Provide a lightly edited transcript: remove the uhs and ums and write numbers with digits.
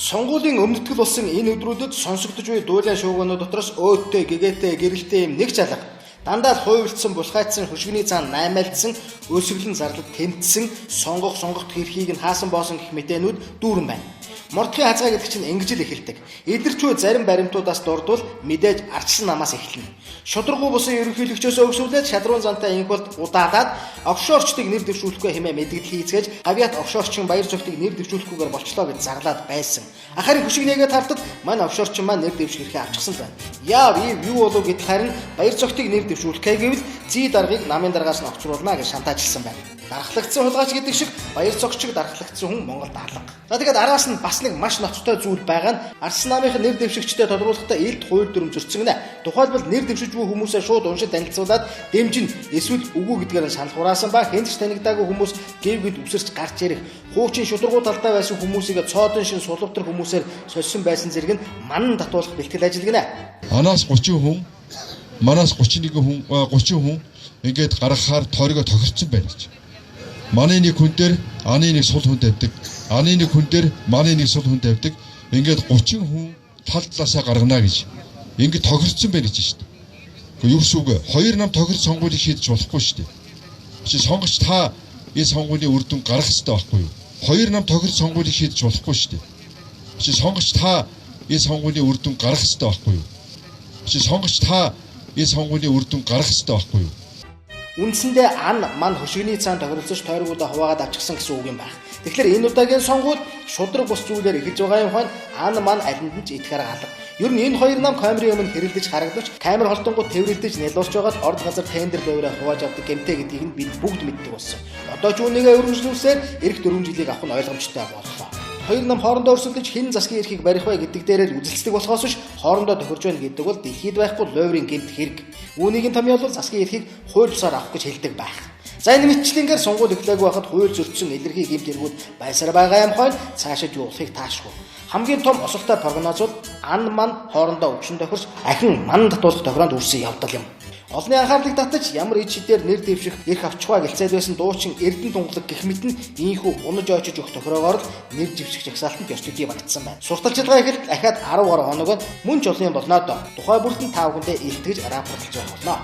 Сонгуулийн өмнөтгэл болсон энэ өдрүүдэд сонсогдож буй дуулаа шуугианууд дотроос өөдтэй, гэгээтэй, гэрэлтэй юм нэг ч алга. Дандаа л хуйлдсан, булхайцсан, хөшгөний цаана наймаалдсан, өсөглөн зарлал тэмцсэн, сонгогт хэрхийг нь хаасан боосон гэх мэдээнүүд дүүрэн байна. Мордхийн хазгаа гэдэг чинь ингэж л эхэлдэг. Эдэрчүү зарим баримтуудаас дурдвал мэдээж ардчсан намаас эхэлнэ. Шударгуу бусын ерөнхийлөгчөөс өгсүүлээд шадруун зантай инхболд удаадаад офшорчдыг нэр дэвшүүлэхгүй хэмээн мэдгэл хийцгээж гавьяат офшорчин баяр зогтыг нэр дэвшүүлэхгүйгээр болчлоо гэж заглаад байсан. Ахарын хөшигнийгээ тартад мань офшорчин маань нэр дэвшүүлэхээ авчихсан байна. Яав юу болов гэд харин баяр зогтыг нэр дэвшүүлэхээ гэвэл зүй даргыг намын даргаас нь огцруулна гэж шантаажлсан байна. Дархлагдсан хулгайч гэдэг шиг баяр зогчиг дархлагдсан хүн Монголд алга. За тэгээд араас нь бас нэг маш ноцтой зүйл байгаа нь Арслан намынх нэр дэвшигчтэй тодруулахдаа илт хууль дүрм зөрчсөн гинэ. Тухайлбал нэр дэвшиж буй хүмүүсээ шууд уншид танилцуулаад дэмжин эсвэл үгүй гэдгээр нь санал хураасан ба хэнч танигдаагүй хүмүүс гэвгэд үсэрч гарч ирэх. Хуучин шударгуу талдаа байсан хүмүүсийг цоодон шин сулвтар хүмүүсээр сольсон байсан зэрэг нь манан татуулах бэлтгэл ажил гинэ. Анаас 30 хүн, манаас 31 хүн, 30 хүн ингээд гаргахаар тойргоо тохирцсон байна гэж. Манай нэг хүн дээр аны нэг сул хүн тавьдаг. Аны нэг хүн дээр манай нэг сул хүн тавьдаг. Ингээд 30 хүн тал талаасаа гаргана гэж. Ингээд тохирцсон байна гэж шүү дээ. Гэхдээ юу гэсэн үг вэ? Хоёр нам тохирц сонгуулийг шийдэж болохгүй шүү дээ. Чи сонгогч та энэ сонгуулийн үр дүн гаргах хэрэгтэй байхгүй юу? Хоёр нам тохирц сонгуулийг шийдэж болохгүй шүү дээ. Чи сонгогч та энэ сонгуулийн үр дүн гаргах хэрэгтэй байхгүй юу? Чи сонгогч та энэ сонгуулийн үр дүн гаргах хэрэгтэй байхгүй юу? Үндсэндээ ан ман хөшигний цаан тохиролцож тойргуудаа хуваагаад авчихсан гэсэн үг юм байна. Тэгэхээр энэ удаагийн сонгуульд шудраг бус зүйлээр эхэлж байгаа юм хойно ан ман алинд нь ч итгэхээр алга. Ер нь энэ хоёр нам камерын өмнө хэрэлдэж харагдаж, камер холтонгууд тэврэлдэж нялуурч байгаад орд газар тендер байраа хувааж авдаг гэмтэй гэдгийг нь бид бүгд мэддэг болсон. Одоо ч үүнийгээ өргөжлүүлсээр эх 4 жилийг авах нь ойлгомжтой боллоо. Хоёр нам хоорондоо өрсөлдөж хэн засгийн эрхийг барих вэ гэдэг дээрээ үзэлцдэг болохоос биш хоорондоо тохирж байна гэдэг бол дэлхийд байхгүй лойврын гэмт хэрэг. Үүнийг нь томьёолбол засгийн эрхийг хууль бусаар авах гэж хэлдэг байх. За энэ мэтчлэнгээр сонгуул эхлэегүй байхад хууль зөрчсөн илэрхий гэмт хэрэгүүд байсаар байгаа юм хойно цаашаа явуулахыг таашгүй. Хамгийн том осолтой прогноз бол ан ман хоорондоо өвчин тохирч ахин ман татуулах тохиронд үрсэн явдал юм. Олонний анхаарлыг татаж ямар ид шидээр нэр дэвших эрх авчихваа гэлцээд байсан дуучин Эрдэнэ тунгалаг гэх мэт нь ийхүү унаж очиж өгөх тохироогоор л нэр дэвших жагсаалтанд ёс төдий багтсан байна. Сурталчилгаа ихэлт ахаад 10 гаруй хоног мөн ч олон юм болноо доо. Тухай бүртэн 5 хүндээ илтгэж рапортлж явах болно.